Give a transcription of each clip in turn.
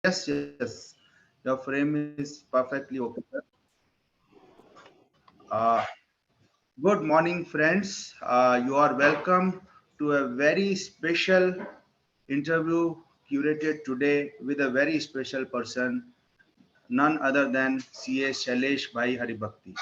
Yes, yes. Your frame is perfectly okay, sir. Uh, Good morning, friends. You are welcome to a very special interview curated today with a very special person, none other than CA Shailesh Haribhakti.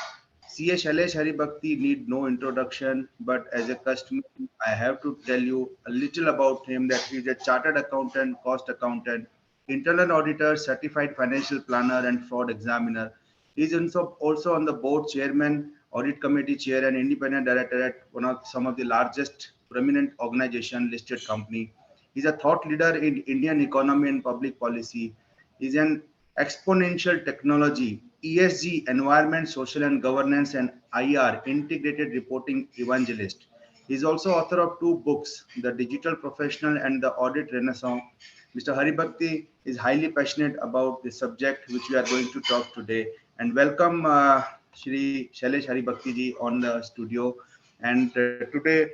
CA Shailesh Haribhakti need no introduction, but as a customer, I have to tell you a little about him that he is a chartered accountant, cost accountant, internal auditor, certified financial planner, and fraud examiner. He is also on the board chairman, audit committee chair, and independent director at one of some of the largest preeminent organization listed company. He's a thought leader in Indian economy and public policy. He's an exponential technology, ESG, environment, social and governance, and IR, integrated reporting evangelist. He's also author of two books, The Digital Professional and The Audit Renaissance. Mr. Haribhakti is highly passionate about the subject which we are going to talk today. And welcome, Shri Shailesh Haribhakti ji on the studio. And today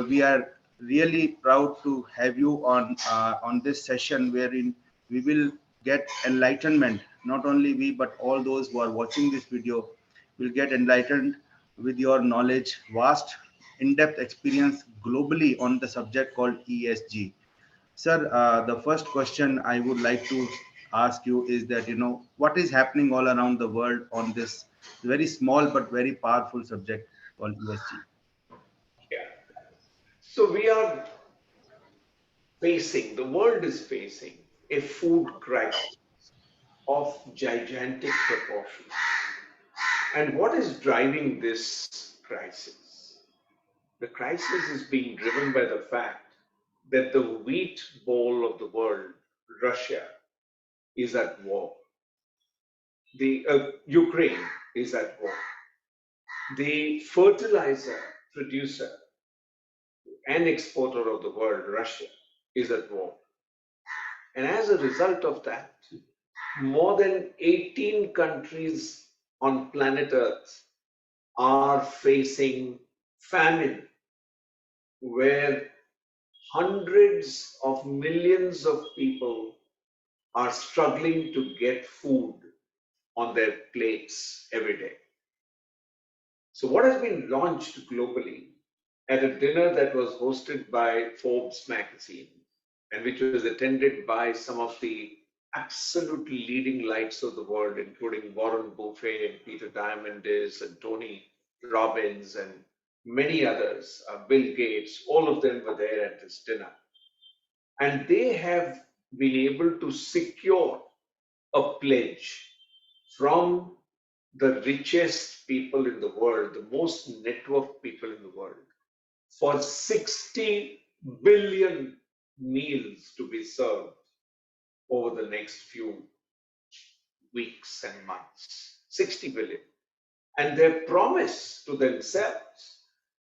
we are really proud to have you on this session wherein we will get enlightenment. Not only we, but all those who are watching this video will get enlightened with your knowledge, vast, in-depth experience globally on the subject called ESG. Sir, the first question I would like to ask you is that, what is happening all around the world on this very small but very powerful subject called ESG? Yeah. So we are facing, the world is facing a food crisis of gigantic proportions. And what is driving this crisis? The crisis is being driven by the fact that the wheat bowl of the world, Russia, is at war. The Ukraine is at war. The fertilizer producer and exporter of the world, Russia, is at war. And as a result of that, more than 18 countries on planet Earth are facing famine, where hundreds of millions of people are struggling to get food on their plates every day. So, what has been launched globally at a dinner that was hosted by Forbes magazine and which was attended by some of the absolutely leading lights of the world, including Warren Buffett and Peter Diamandis and Tony Robbins and many others, Bill Gates, all of them were there at this dinner. And they have been able to secure a pledge from the richest people in the world, the most networked people in the world, for 60 billion meals to be served over the next few weeks and months. 60 billion. And their promise to themselves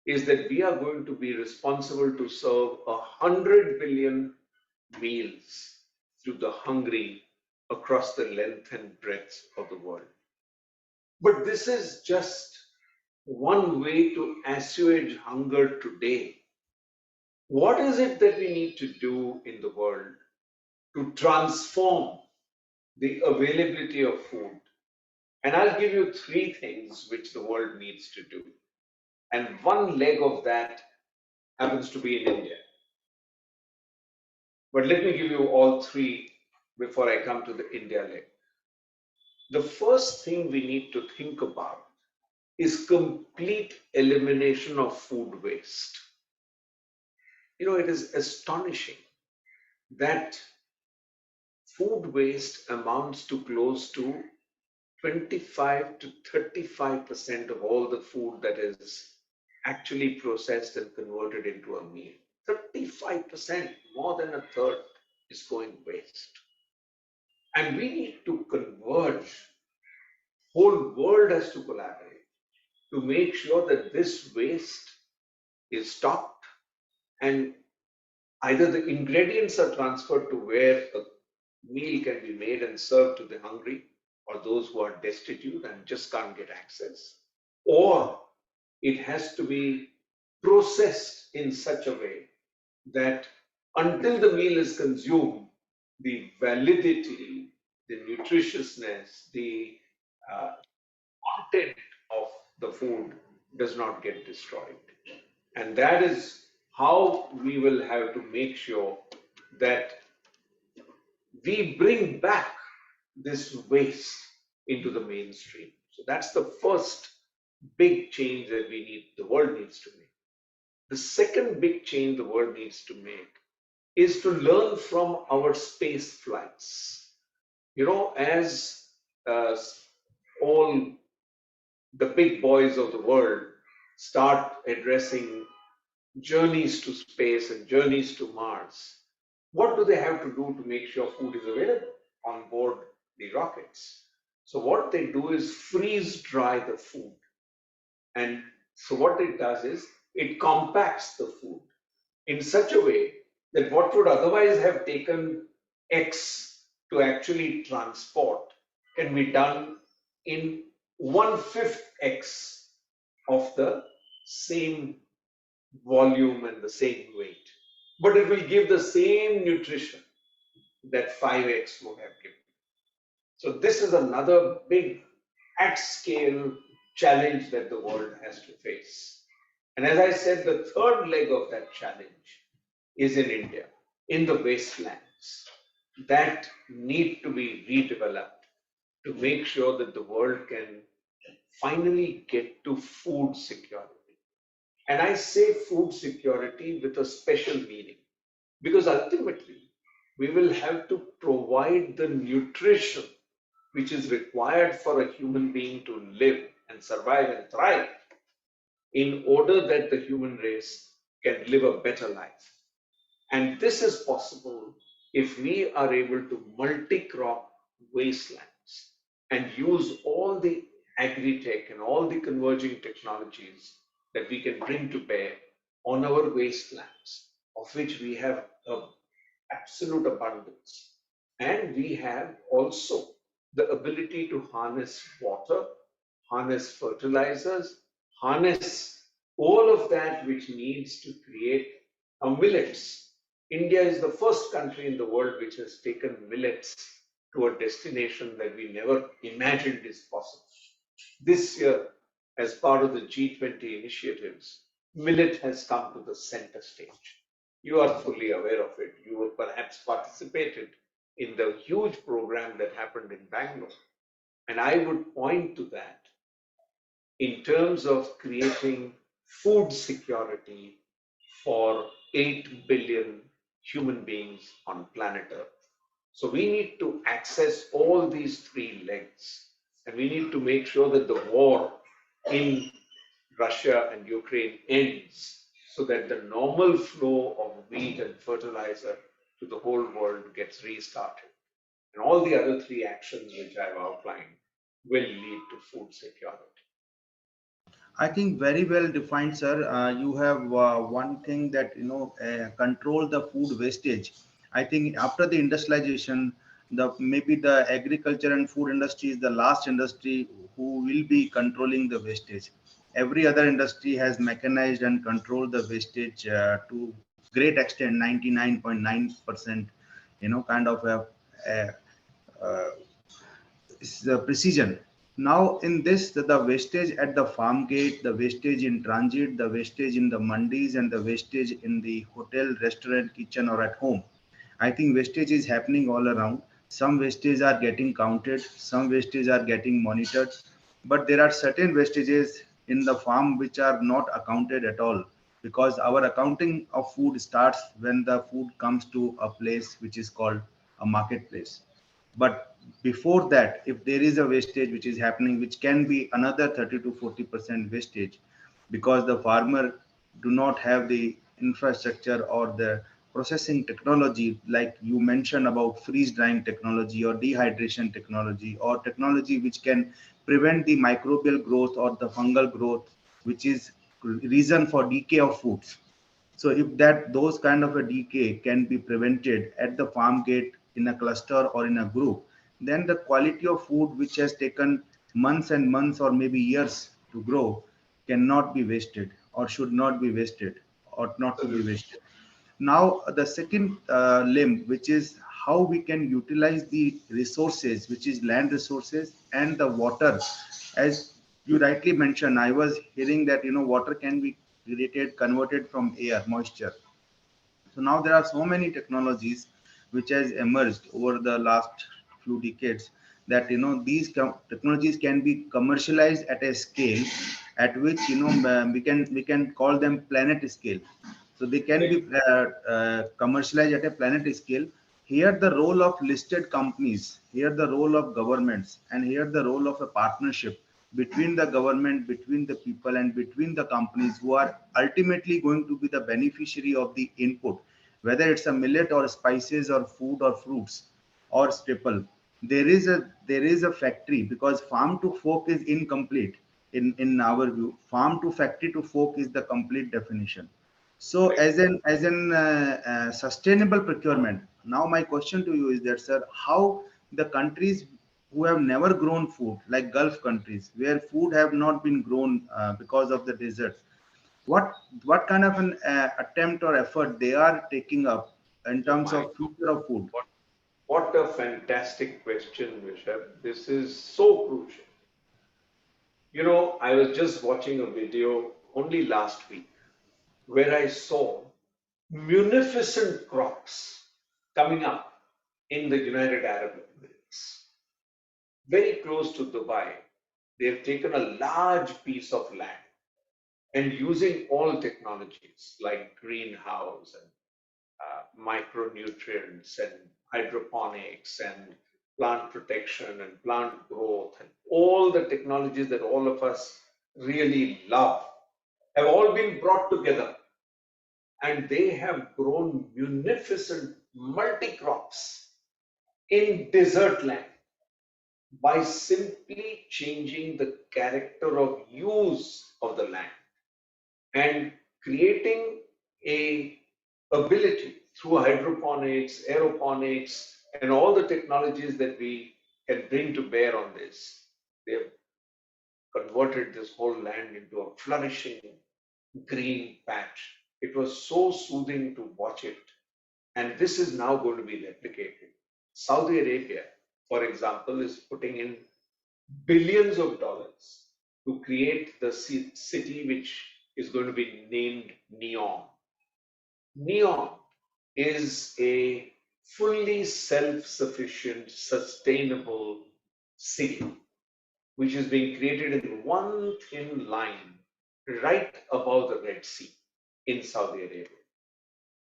is that we are going to be responsible to serve 100 billion meals to the hungry across the length and breadth of the world. But this is just one way to assuage hunger today. What is it that we need to do in the world to transform the availability of food? And I'll give you three things which the world needs to do. And one leg of that happens to be in India. But let me give you all three before I come to the India leg. The first thing we need to think about is complete elimination of food waste. It is astonishing that food waste amounts to close to 25 to 35% of all the food that is actually processed and converted into a meal. 35%, more than a third, is going waste. And we need to converge. Whole world has to collaborate to make sure that this waste is stopped and either the ingredients are transferred to where a meal can be made and served to the hungry or those who are destitute and just can't get access, or it has to be processed in such a way that until the meal is consumed, the validity nutritiousness, the uh, content of the food does not get destroyed. And that is how we will have to make sure that we bring back this waste into the mainstream. So that's the first big change that the world needs to make. The second big change the world needs to make is to learn from our space flights. You know, as uh, all the big boys of the world start addressing journeys to space and journeys to Mars, what do they have to do to make sure food is available on board the rockets? So, what they do is freeze dry the food. And so, what it does is it compacts the food in such a way that what would otherwise have taken X to actually transport can be done in 1/5 X of the same volume and the same weight. But it will give the same nutrition that 5X would have given. So, this is another big at scale challenge that the world has to face. And as I said, the third leg of that challenge is in India, in the wastelands that need to be redeveloped to make sure that the world can finally get to food security. And I say food security with a special meaning because ultimately we will have to provide the nutrition which is required for a human being to live and survive and thrive in order that the human race can live a better life. And this is possible if we are able to multi-crop wastelands and use all the agri-tech and all the converging technologies that we can bring to bear on our wastelands, of which we have an absolute abundance. And we have also the ability to harness water, harness fertilizers, harness all of that which needs to create a millets. India is the first country in the world which has taken millets to a destination that we never imagined is possible. This year, as part of the G20 initiatives, millet has come to the center stage. You are fully aware of it. You have perhaps participated in the huge program that happened in Bangalore. And I would point to that in terms of creating food security for 8 billion human beings on planet Earth. So we need to access all these three legs, and we need to make sure that the war in Russia and Ukraine ends so that the normal flow of wheat and fertilizer to the whole world gets restarted. And all the other three actions which I've outlined will lead to food security. I think very well defined, sir. You have one thing that control the food wastage. I think after the industrialization, the maybe the agriculture and food industry is the last industry who will be controlling the wastage. Every other industry has mechanized and controlled the wastage to great extent, 99.9%. Kind of a precision. Now, in this, the wastage at the farm gate, the wastage in transit, the wastage in the mandis, and the wastage in the hotel, restaurant, kitchen, or at home. I think wastage is happening all around. Some wastage are getting counted, some wastage are getting monitored, but there are certain wastages in the farm which are not accounted at all, because our accounting of food starts when the food comes to a place which is called a marketplace. But before that, if there is a wastage which is happening, which can be another 30 to 40% wastage, because the farmer do not have the infrastructure or the processing technology, like you mentioned about freeze drying technology or dehydration technology or technology which can prevent the microbial growth or the fungal growth, which is reason for decay of foods. So if that those kind of a decay can be prevented at the farm gate in a cluster or in a group, then the quality of food which has taken months and months or maybe years to grow cannot be wasted or should not be wasted or not to be Absolutely. wasted. Now the second limb, which is how we can utilize the resources, which is land resources and the water. As you rightly mentioned, I was hearing that water can be created, converted from air, moisture. So now there are so many technologies which has emerged over the last few decades, that these technologies can be commercialized at a scale at which we can call them planet scale. So they can be commercialized at a planet scale. Here the role of listed companies, here the role of governments, and here the role of a partnership between the government, between the people, and between the companies who are ultimately going to be the beneficiary of the input, whether it's a millet or spices or food or fruits or staple. There is a factory, because farm to fork is incomplete in our view. Farm to factory to fork is the complete definition. So Right. as an sustainable procurement, now my question to you is that, sir, how the countries who have never grown food, like Gulf countries, where food have not been grown because of the deserts, what kind of an attempt or effort they are taking up in Oh terms my of God. future of food? What, what a fantastic question, Vishal. This is so crucial. I was just watching a video only last week where I saw munificent crops coming up in the United Arab Emirates, very close to Dubai. They've taken a large piece of land and using all technologies like greenhouse and micronutrients and hydroponics and plant protection and plant growth and all the technologies that all of us really love have all been brought together, and they have grown munificent multi crops in desert land by simply changing the character of use of the land and creating a ability through hydroponics, aeroponics, and all the technologies that we can bring to bear on this. They have converted this whole land into a flourishing green patch. It was so soothing to watch it. And this is now going to be replicated. Saudi Arabia, for example, is putting in billions of dollars to create the city which is going to be named Neom. Neom is a fully self sufficient, sustainable city which is being created in one thin line right above the Red Sea in Saudi Arabia.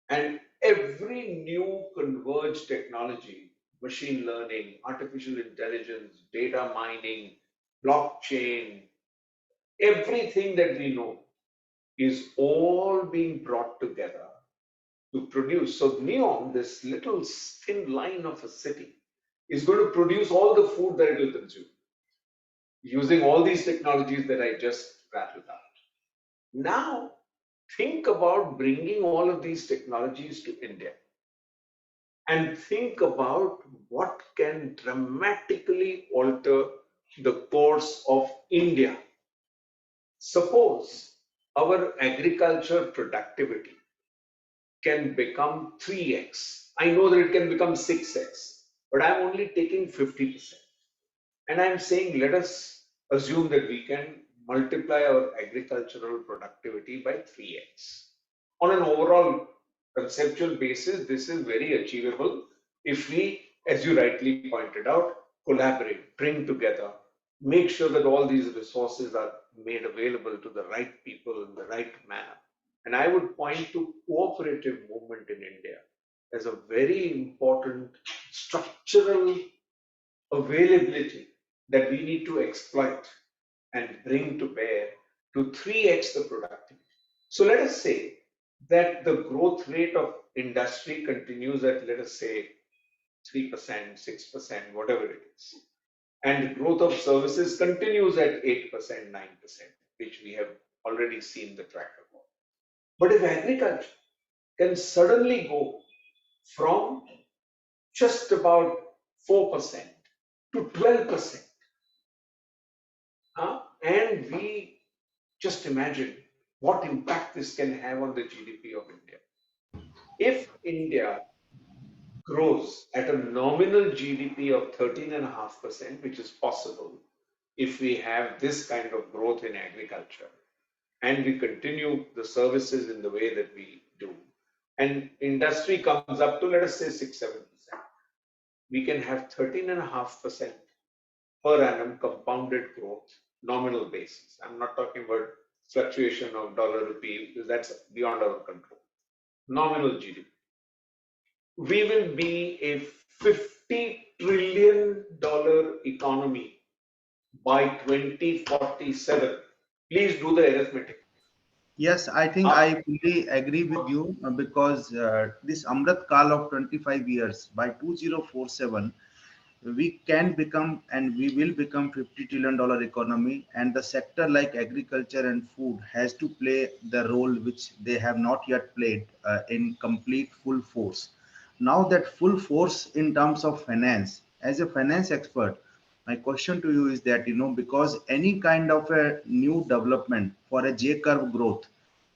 And every new converged technology, machine learning, artificial intelligence, data mining, blockchain, everything that we know is all being brought together to produce. So Neom, this little thin line of a city, is going to produce all the food that it will consume using all these technologies that I just rattled out. Now, think about bringing all of these technologies to India and think about what can dramatically alter the course of India. Suppose our agriculture productivity can become 3x. I know that it can become 6x, but I'm only taking 50%. And I'm saying let us assume that we can multiply our agricultural productivity by 3x. On an overall conceptual basis, this is very achievable if we, as you rightly pointed out, collaborate, bring together, make sure that all these resources are made available to the right people in the right manner. And I would point to cooperative movement in India as a very important structural availability that we need to exploit and bring to bear to 3x the productivity. So let us say that the growth rate of industry continues at, let us say, 3%, 6%, whatever it is. And growth of services continues at 8%, 9%, which we have already seen the track record. But if agriculture can suddenly go from just about 4% to 12%, and we just imagine what impact this can have on the GDP of India. If India grows at a nominal GDP of 13.5%, which is possible if we have this kind of growth in agriculture and we continue the services in the way that we do, and industry comes up to, let us say, 6-7%, we can have 13.5% per annum compounded growth, nominal basis. I'm not talking about fluctuation of dollar rupee, because that's beyond our control. Nominal GDP. We will be a $50 trillion economy by 2047. Please do the arithmetic. Yes, I think Up. I fully agree with you because this Amrit Kal of 25 years by 2047 we can become and we will become $50 trillion economy, and the sector like agriculture and food has to play the role which they have not yet played in complete full force. Now that full force in terms of finance, as a finance expert, my question to you is that, because any kind of a new development for a J curve growth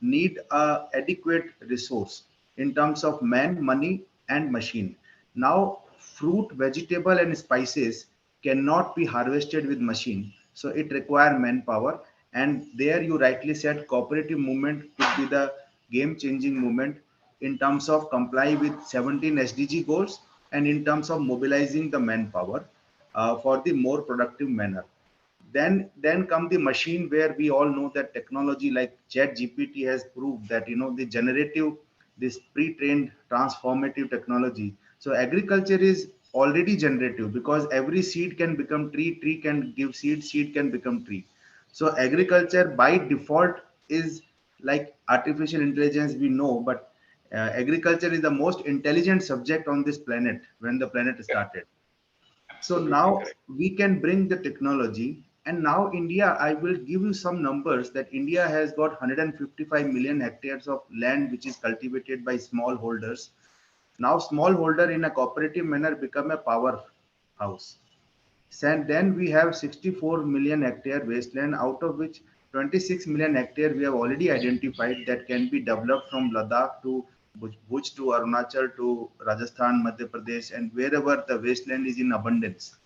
need a adequate resource in terms of man, money, and machine. Now, fruit, vegetable, and spices cannot be harvested with machine, so it require manpower. And there, you rightly said, cooperative movement could be the game-changing movement in terms of comply with 17 SDG goals and in terms of mobilizing the manpower for the more productive manner. Then come the machine, where we all know that technology like chat gpt has proved that the generative, this pre-trained transformative technology. So agriculture is already generative because every seed can become tree, tree can give seed, seed can become tree. So agriculture by default is like artificial intelligence, we know, but agriculture is the most intelligent subject on this planet when the planet Yeah, started. So absolutely now correct. we can bring the technology. And now India, I will give you some numbers that India has got 155 million hectares of land which is cultivated by smallholders. Now smallholder in a cooperative manner become a powerhouse. And then we have 64 million hectare wasteland, out of which 26 million hectare we have already identified that can be developed from Ladakh to Bhuj to Arunachal to Rajasthan, Madhya Pradesh, and wherever the wasteland is in abundance.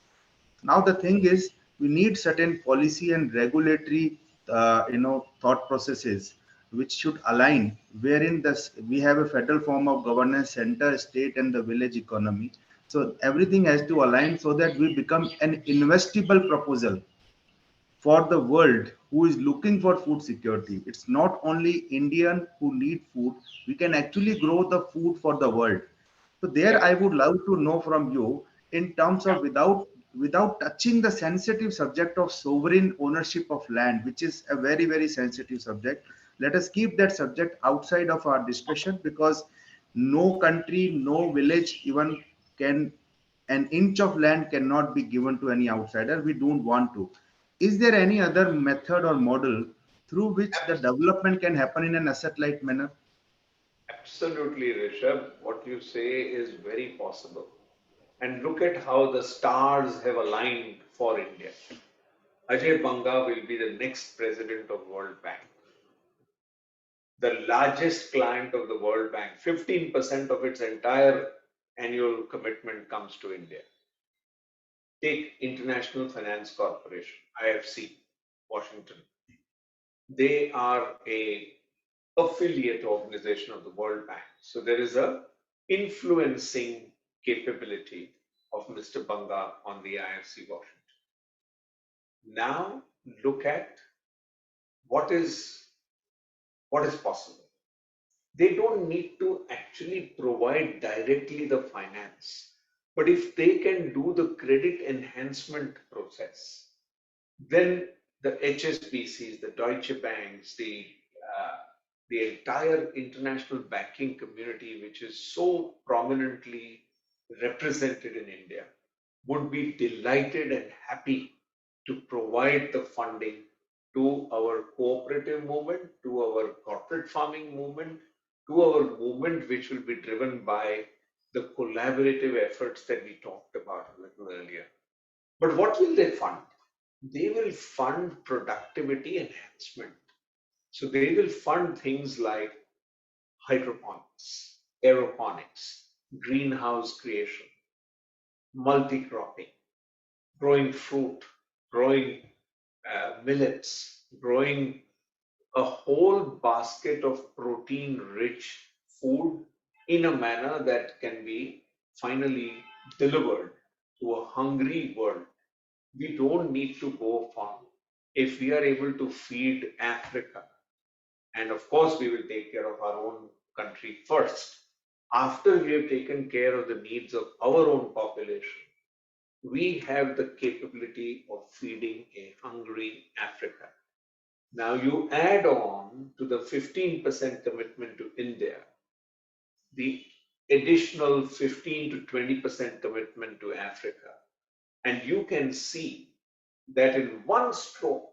Now the thing is, we need certain policy and regulatory, thought processes which should align. Wherein this we have a federal form of governance, center, state, and the village economy. So everything has to align so that we become an investable proposal for the world who is looking for food security. It's not only Indian who need food. We can actually grow the food for the world. So there, Yeah, I would love to know from you in terms yeah, of without touching the sensitive subject of sovereign ownership of land, which is a very very sensitive subject. Let us keep that subject outside of our discussion because no country, no village even can an inch of land cannot be given to any outsider. We don't want to. Is there any other method or model through which the development can happen in an asset light manner? absolutely, Rishabh. What you say is very possible. And look at how the stars have aligned for India. Ajay Banga will be the next president of World Bank, the largest client of the World Bank. 15% of its entire annual commitment comes to India. Take International Finance Corporation, IFC, Washington. They are a affiliate organization of the World Bank. So there is a influencing capability of Mr. Banga on the IFC Washington. Now look at what is what is possible. They don't need to actually provide directly the finance, but if they can do the credit enhancement process, then the HSBCs, the Deutsche Banks, uh, the entire international banking community, which is so prominently represented in India, would be delighted and happy to provide the funding to our cooperative movement, to our corporate farming movement, to our movement, which will be driven by the collaborative efforts that we talked about a little earlier. But what will they fund? They will fund productivity enhancement. So they will fund things like hydroponics, aeroponics. greenhouse creation, multi-cropping, growing fruit, growing millets, growing a whole basket of protein rich food in a manner that can be finally delivered to a hungry world. We don't need to go far. If we are able to feed Africa, and of course, we will take care of our own country first. After we have taken care of the needs of our own population, we have the capability of feeding a hungry Africa. Now, you add on to the 15% commitment to India, the additional 15 to 20% commitment to Africa, and you can see that in one stroke,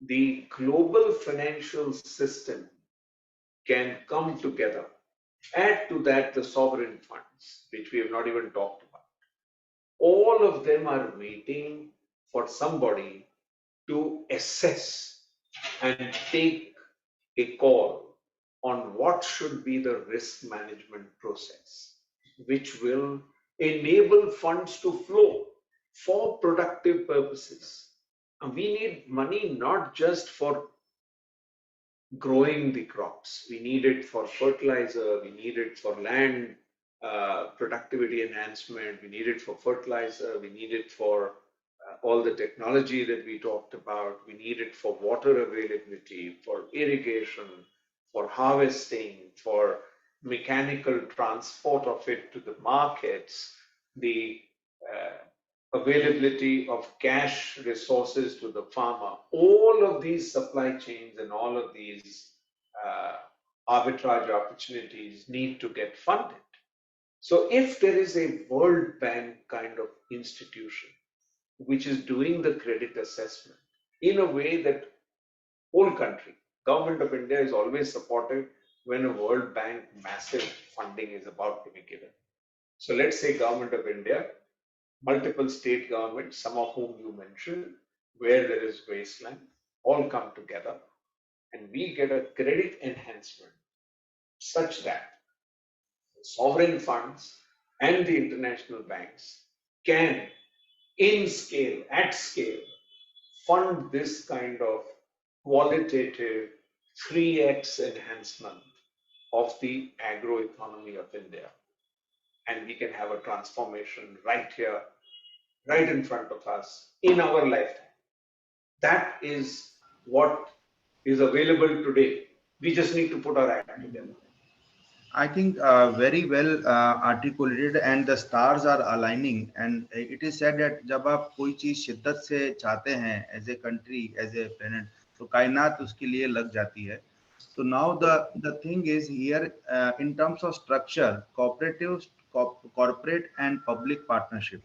the global financial system can come together. Add to that the sovereign funds, which we have not even talked about. All of them are waiting for somebody to assess and take a call on what should be the risk management process, which will enable funds to flow for productive purposes. And we need money not just for growing the crops. We need it for fertilizer, we need it for land productivity enhancement, we need it for fertilizer, we need it for all the technology that we talked about, we need it for water availability, for irrigation, for harvesting, for mechanical transport of it to the markets, the availability of cash resources to the farmer. All of these supply chains and all of these uh, arbitrage opportunities need to get funded. So if there is a World Bank kind of institution which is doing the credit assessment in a way that whole country, government of India is always supportive when a World Bank massive funding is about to be given. So let's say government of India, multiple state governments, some of whom you mentioned, where there is wasteland, all come together and we get a credit enhancement such that sovereign funds and the international banks can, in scale, at scale, fund this kind of qualitative 3x enhancement of the agroeconomy of India. And we can have a transformation right here, right in front of us in our lifetime. That is what is available today. We just need to put our act together. I think very well articulated and the stars are aligning and it is said that जब आप कोई चीज शिद्दत से चाहते हैं as a country as a planet तो कायनात उसके लिए लग जाती है. So now the thing is here in terms of structure, cooperatives, corporate and public partnership.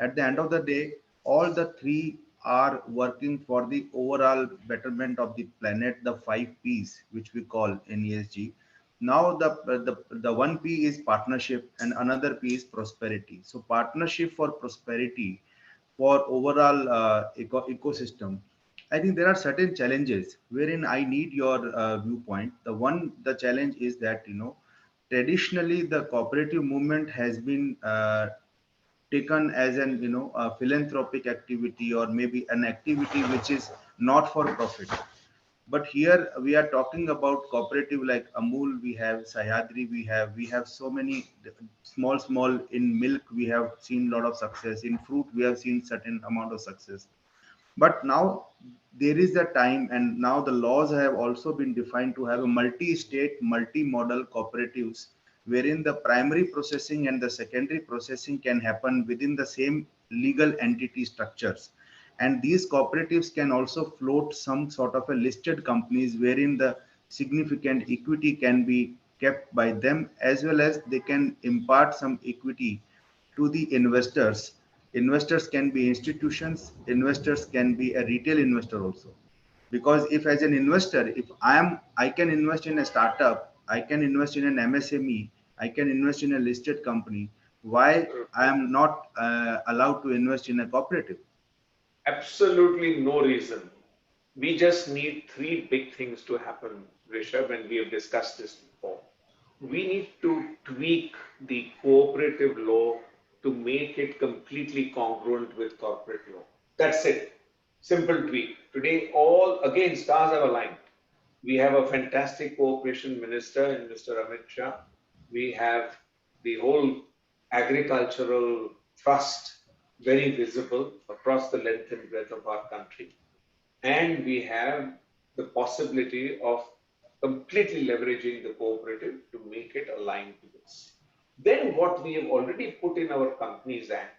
At the end of the day, all the three are working for the overall betterment of the planet, the 5 P's, which we call in ESG. Now the one P is partnership and another P is prosperity. So partnership for prosperity for overall ecosystem. I think there are certain challenges wherein I need your viewpoint. The challenge is that traditionally the cooperative movement has been taken as an a philanthropic activity or maybe an activity which is not for profit. But here we are talking about cooperative like Amul, we have Sayadri, we have so many small in milk. We have seen a lot of success in fruit. We have seen certain amount of success, but now there is a time and now the laws have also been defined to have a multi-state, multi-model cooperatives wherein the primary processing and the secondary processing can happen within the same legal entity structures. And these cooperatives can also float some sort of a listed companies wherein the significant equity can be kept by them as well as they can impart some equity to the investors. Investors can be institutions, investors can be a retail investor also. Because if as an investor, if I can invest in a startup, I can invest in an MSME, I can invest in a listed company, why I am not allowed to invest in a cooperative? Absolutely no reason. We just need three big things to happen, Rishabh, and we have discussed this before. we need to tweak the cooperative law to make it completely congruent with corporate law. That's it. Simple tweak. Today, all again stars have aligned. We have a fantastic cooperation minister in Mr. Amit Shah. We have the whole agricultural trust very visible across the length and breadth of our country. And we have the possibility of completely leveraging the cooperative to make it aligned to this. Then what we have already put in our Companies Act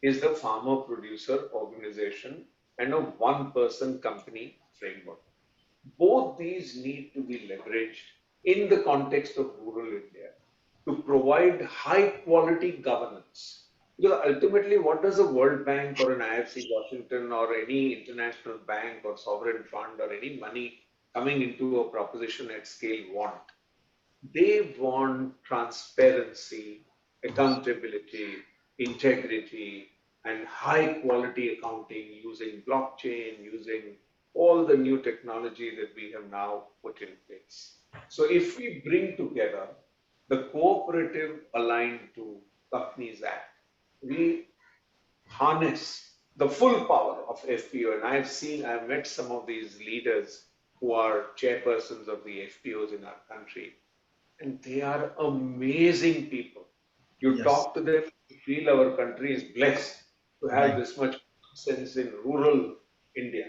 is the farmer producer organization and a one person company framework. Both these need to be leveraged in the context of rural India to provide high quality governance. Because ultimately, what does a World Bank or an IFC Washington or any international bank or sovereign fund or any money coming into a proposition at scale want? They want transparency, accountability, integrity, and high quality accounting using blockchain, using all the new technology that we have now put in place. So, if we bring together the cooperative aligned to Companies Act, we harness the full power of FPO. And I've met some of these leaders who are chairpersons of the FPOs in our country, and they are amazing people. You Yes, talk to them, you feel our country is blessed to have right. this much sense in rural India,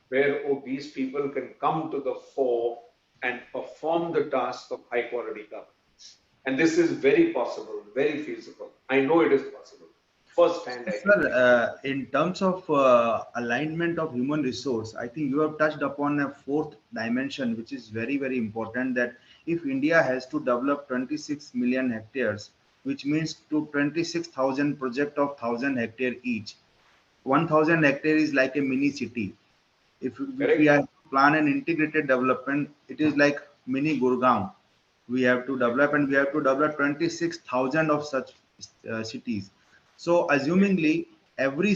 where these people can come to the fore and perform the task of high quality governance. And this is very possible, very feasible. I know it is possible. First hand, So, I can sir, tell you. in terms of alignment of human resource, I think you have touched upon a fourth dimension, which is very, very important. That if India has to develop 26 million hectares, which means to 26,000 project of 1,000 hectare each, 1,000 hectare is like a mini city. If we Correct? are plan an integrated development, it is like mini Gurgaon. We have to Correct. develop, and we have to develop 26,000 of such cities. So Correct. assumingly every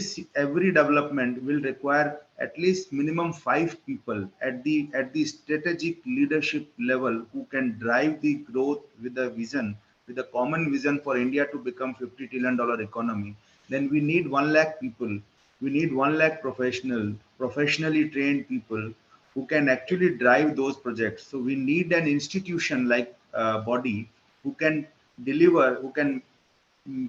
development will require at least minimum five people at the strategic leadership level who can drive the growth with a common vision for India to become $50 trillion economy. Then we need 1 lakh people. We need 1 lakh professionally trained people who can actually drive those projects. So we need an institution like body who can deliver, who can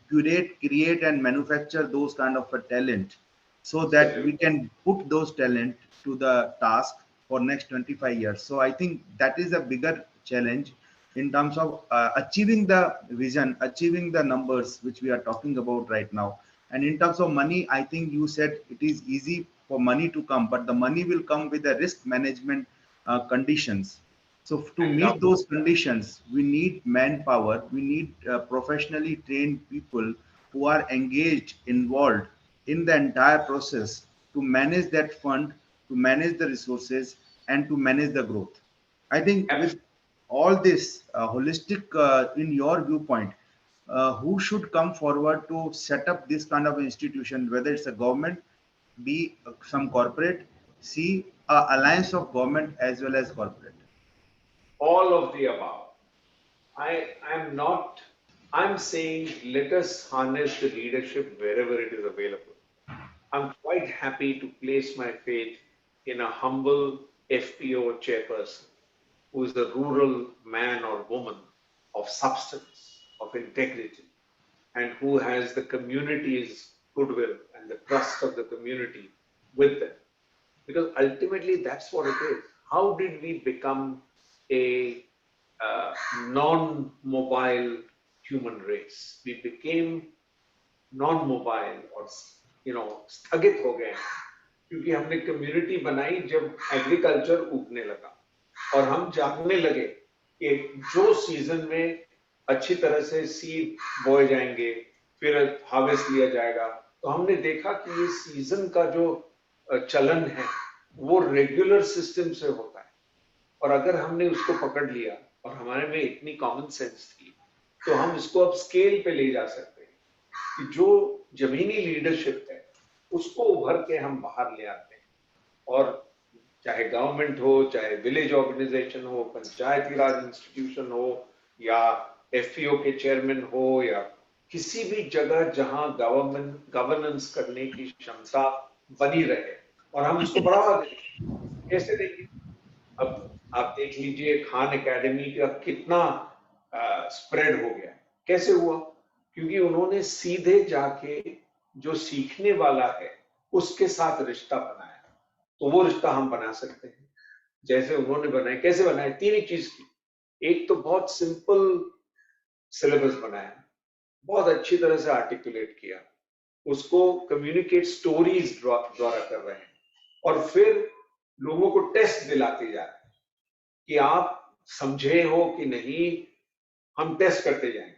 curate, create, and manufacture those kind of a talent, so that we Absolutely. can put those talent to the task for next 25 years. So I think that is a bigger challenge in terms of achieving the vision, achieving the numbers which we are talking about right now. And in terms of money, I think you said it is easy for money to come, but the money will come with the risk management conditions. So to meet Undoubtedly. those conditions, we need manpower, we need professionally trained people who are engaged, involved in the entire process to manage that fund, to manage the resources, and to manage the growth. I think with all this holistic, in your viewpoint, who should come forward to set up this kind of institution, whether it's a government, B, some corporate, C, alliance of government as well as corporate. All of the above. I'm not, I'm saying let us harness the leadership wherever it is available. I'm quite happy to place my faith in a humble FPO chairperson who is a rural man or woman of substance, of integrity, and who has the community's goodwill and the trust of the community with them. Because ultimately, that's what it is. How did we become a non-mobile human race? We became non-मोबाइल और स्थगित हो गए हैं क्योंकि हमने community बनाई जब agriculture उगने लगा और हम जानने लगे कि जो सीजन में अच्छी तरह से सीड बोए जाएंगे फिर हार्वेस्ट लिया जाएगा तो हमने देखा कि ये सीजन का जो चलन है वो रेगुलर सिस्टम से होता है और अगर हमने उसको पकड़ लिया और हमारे में इतनी कॉमन सेंस थी तो हम इसको अब स्केल पे ले जा सकते हैं कि जो जमीनी लीडरशिप है उसको उभर के हम बाहर ले आते हैं और चाहे गवर्नमेंट हो चाहे विलेज ऑर्गेनाइजेशन हो पंचायती राज इंस्टीट्यूशन हो या एफपीओ के चेयरमैन हो या किसी भी जगह जहां गवर्नेंस करने की क्षमता बनी रहे और हम उसको बढ़ावा दें। कैसे देंगे? अब आप देख लीजिए खान एकेडमी का कितना स्प्रेड हो गया। कैसे हुआ? क्योंकि उन्होंने सीधे जाके जो सीखने वाला है उसके साथ रिश्ता बनाया। तो वो रिश्ता हम बना सकते हैं जैसे उन्होंने बनाया। कैसे बनाया? तीन ही चीज की। एक तो बहुत सिंपल सिलेबस बनाया, बहुत अच्छी तरह से आर्टिकुलेट किया, उसको कम्युनिकेट स्टोरीज द्वारा कर रहे हैं, और फिर लोगों को टेस्ट दिलाते जा रहे हैं कि आप समझे हो कि नहीं, हम टेस्ट करते जाएंगे।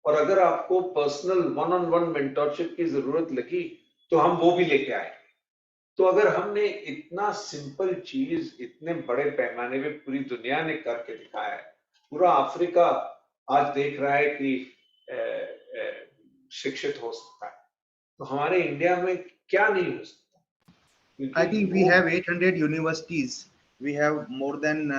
और अगर आपको personal one on one mentorship की जरूरत लगी तो हम वो भी लेके आए। तो अगर हमने इतना सिंपल चीज इतने बड़े पैमाने पे पूरी दुनिया ने करके दिखाया है, पूरा अफ्रीका आज देख रहा है कि शिक्षित हो सकता है, तो हमारे इंडिया में क्या नहीं हो सकता? I क्योंकि think we लोग have 800 universities. We have more than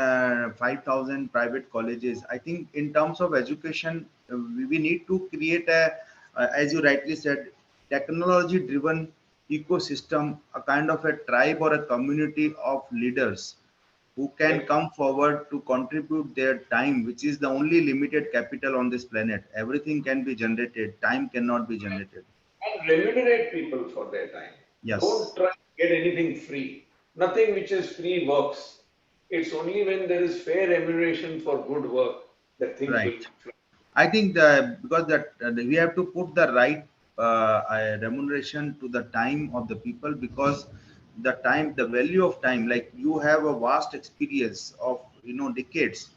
5,000 private colleges. I think in terms of education, we need to create as you rightly said, technology-driven ecosystem, a kind of a tribe or a community of leaders who can yep, come forward to contribute their time, which is the only limited capital on this planet. Everything can be generated, time cannot be generated. and remunerate people for their time. Don't Yes, try to get anything free. Nothing which is free works. It's only when there is fair remuneration for good work that things will right. flow. I think because that we have to put the right remuneration to the time of the people, because the time, the value of time, like you have a vast experience of decades.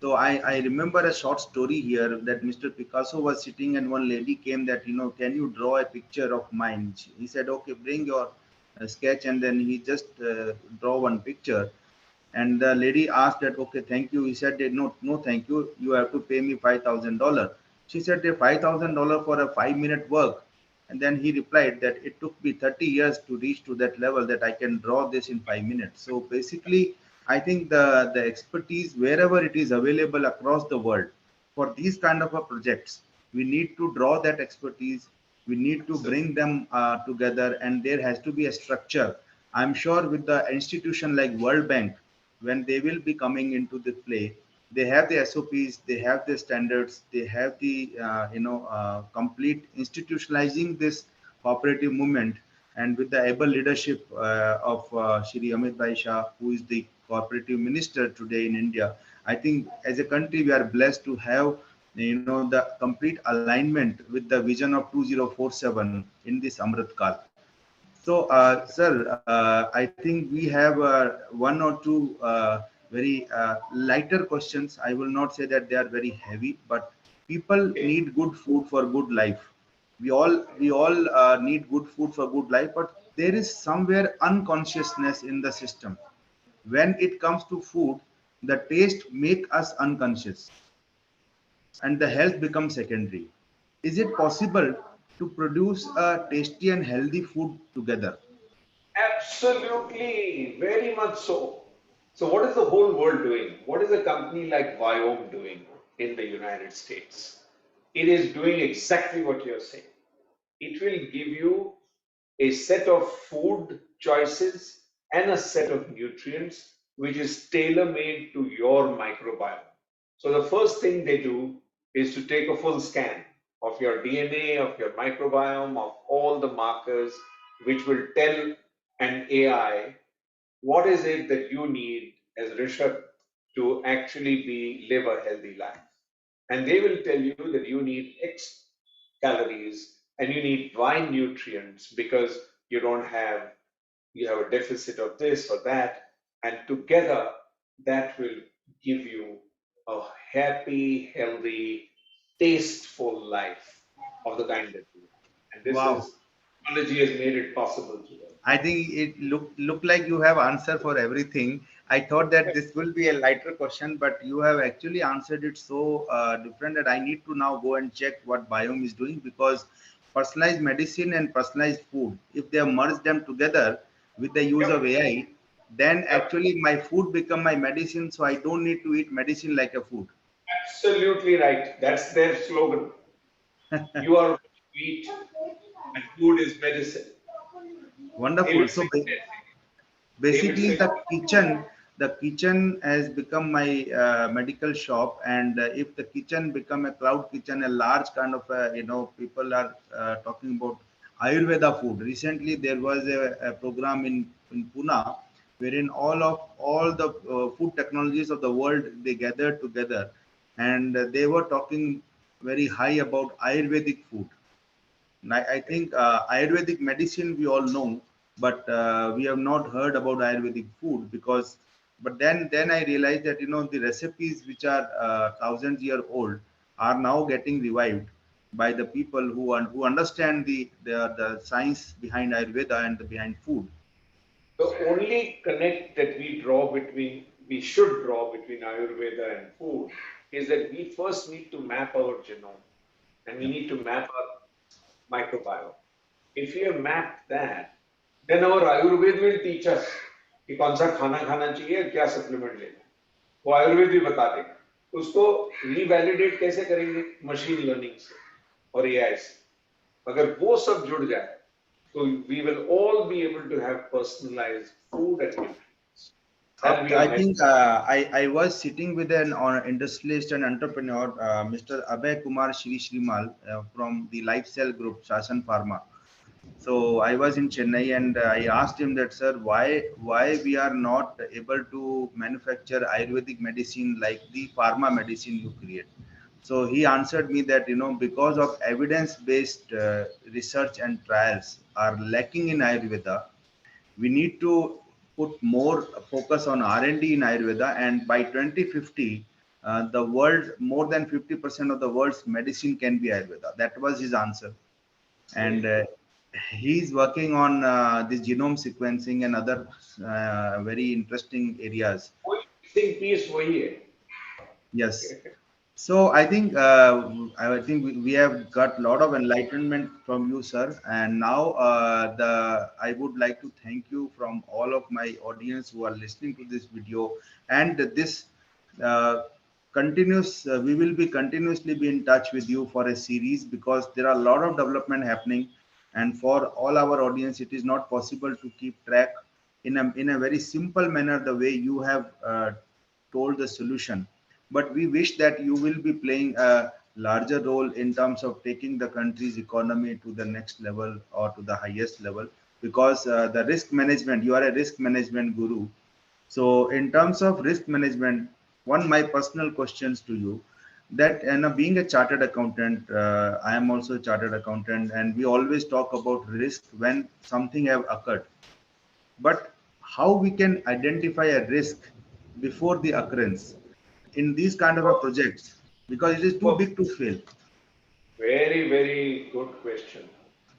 So I remember a short story here that Mr. Picasso was sitting and one lady came that can you draw a picture of mine? He said, okay, bring your sketch, and then he just draw one picture, and the lady asked that, okay, thank you. He said, no, no, thank you. You have to pay me $5,000. She said, $5,000 for a 5-minute work. And then he replied that it took me 30 years to reach to that level that I can draw this in 5 minutes. So basically, I think the expertise, wherever it is available across the world, for these kind of a projects, we need to draw that expertise. We need to Absolutely. bring them together, and there has to be a structure. I'm sure with the institution like World Bank, when they will be coming into the play, they have the SOPs, they have the standards, they have the complete institutionalizing this cooperative movement, and with the able leadership of Shri Amit Bhai Shah, who is the cooperative minister today in India. I think as a country we are blessed to have the complete alignment with the vision of 2047 in this Amrit Kal. So, sir, I think we have one or two very lighter questions. I will not say that they are very heavy, but people Okay. need good food for good life. We all need good food for good life, but there is somewhere unconsciousness in the system. When it comes to food, the taste make us unconscious, and the health becomes secondary. Is it possible to produce a tasty and healthy food together? Absolutely, very much so. So, what is the whole world doing? What is a company like Viome doing in the United States? It is doing exactly what you're saying. It will give you a set of food choices and a set of nutrients which is tailor made to your microbiome. So, the first thing they do is to take a full scan of your DNA, of your microbiome, of all the markers, which will tell an AI what is it that you need as Rishabh to actually live a healthy life. And they will tell you that you need X calories and you need Y nutrients because you don't have you have a deficit of this or that, and together that will give you a happy, healthy, tasteful life of the kind that you want. And this Wow. is technology has made it possible today. I think it look like you have answer for everything. I thought that this will be a lighter question, but you have actually answered it so different that I need to now go and check what Biome is doing, because personalized medicine and personalized food, if they merge them together with the use of Yep, AI, then yep. actually my food become my medicine. So I don't need to eat medicine like a food. Absolutely right. That's their slogan. You are what you eat, and food is medicine. They Wonderful. will So sing that. They will basically sing. the kitchen has become my medical shop, and if the kitchen become a cloud kitchen, a large kind of people are talking about ayurveda food. Recently there was a program in Pune, wherein all the food technologies of the world, they gathered together, and they were talking very high about ayurvedic food. I think Ayurvedic medicine we all know, but we have not heard about Ayurvedic food because. But then I realized that the recipes which are thousands-year old are now getting revived by the people who understand the science behind Ayurveda and behind food. The only connect that we should draw between Ayurveda and food is that we first need to map our genome and we Yeah. need to map our microbiome. If we have mapped that, then our Ayurveda will teach us कि कौन सा खाना खाना चाहिए, क्या supplement लेना है. वो आयुर्वेद भी बता देगा. उसको रीवैलिडेट कैसे करेंगे? मशीन लर्निंग से और एआई से. अगर वो सब जुड़ जाए तो we will all be able to have personalized food and nutrients. That'll be I our think next. I was sitting with an industrialist and entrepreneur, Mr. Abhay Kumar Shri Shrimal from the Lifestyle Group, Shasan Pharma. So I was in Chennai, and I asked him that, sir, why we are not able to manufacture Ayurvedic medicine like the pharma medicine you create. So he answered me that because of evidence-based research and trials are lacking in Ayurveda, we need to put more focus on R&D in Ayurveda, and by 2050, the world, more than 50% of the world's medicine can be Ayurveda. That was his answer. And Very good. he's working on this genome sequencing and other very interesting areas. वही missing piece वही है. Yes. So I think we have got a lot of enlightenment from you, sir. And now the I would like to thank you from all of my audience who are listening to this video, and this uh, continuous. We will be continuously be in touch with you for a series because there are a lot of development happening, and for all our audience, it is not possible to keep track in a very simple manner the way you have told the solution. But we wish that you will be playing a larger role in terms of taking the country's economy to the next level or to the highest level, because the risk management, you are a risk management guru. So in terms of risk management, one my personal questions to you, that being a chartered accountant, I am also a chartered accountant, and we always talk about risk when something have occurred. But how we can identify a risk before the occurrence in these kind of a projects, because it is too big to fail. Very, very good question.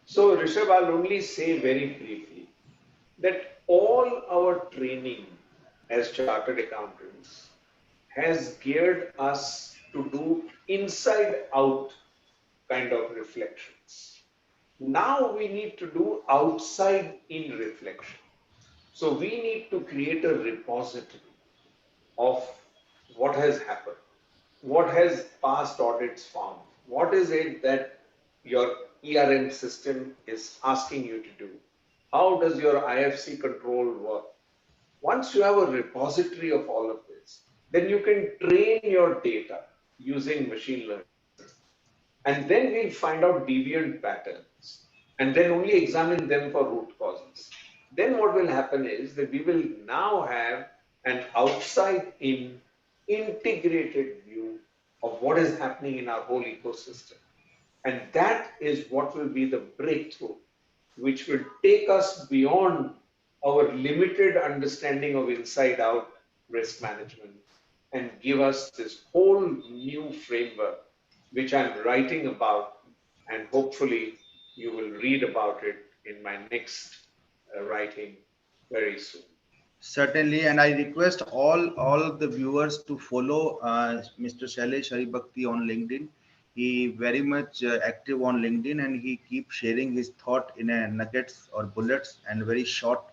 So, Rishabh, I'll only say very briefly that all our training as chartered accountants has geared us to do inside out kind of reflections. Now we need to do outside in reflection. So we need to create a repository of what has happened, what has past audits found, what is it that your ERM system is asking you to do, how does your IFC control work. Once you have a repository of all of this, then you can train your data using machine learning. And then we'll find out deviant patterns and then only examine them for root causes. Then what will happen is that we will now have an outside in integrated view of what is happening in our whole ecosystem. And that is what will be the breakthrough, which will take us beyond our limited understanding of inside out risk management and give us this whole new framework, which I'm writing about. And hopefully, you will read about it in my next writing very soon. Certainly, and I request all of the viewers to follow Mr. Shailesh Haribhakti on LinkedIn. He very much active on LinkedIn, and he keeps sharing his thought in a nuggets or bullets and very short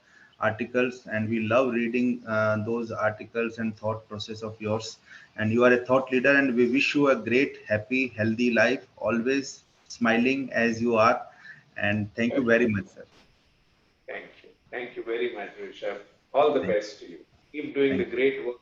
articles, and we love reading those articles and thought process of yours. And you are a thought leader, and we wish you a great, happy, healthy life, always smiling as you are. And thank you very much, sir. Thank you. Thank you very much, Rishabh. All the Thank, best to you. Keep doing the thank you. great work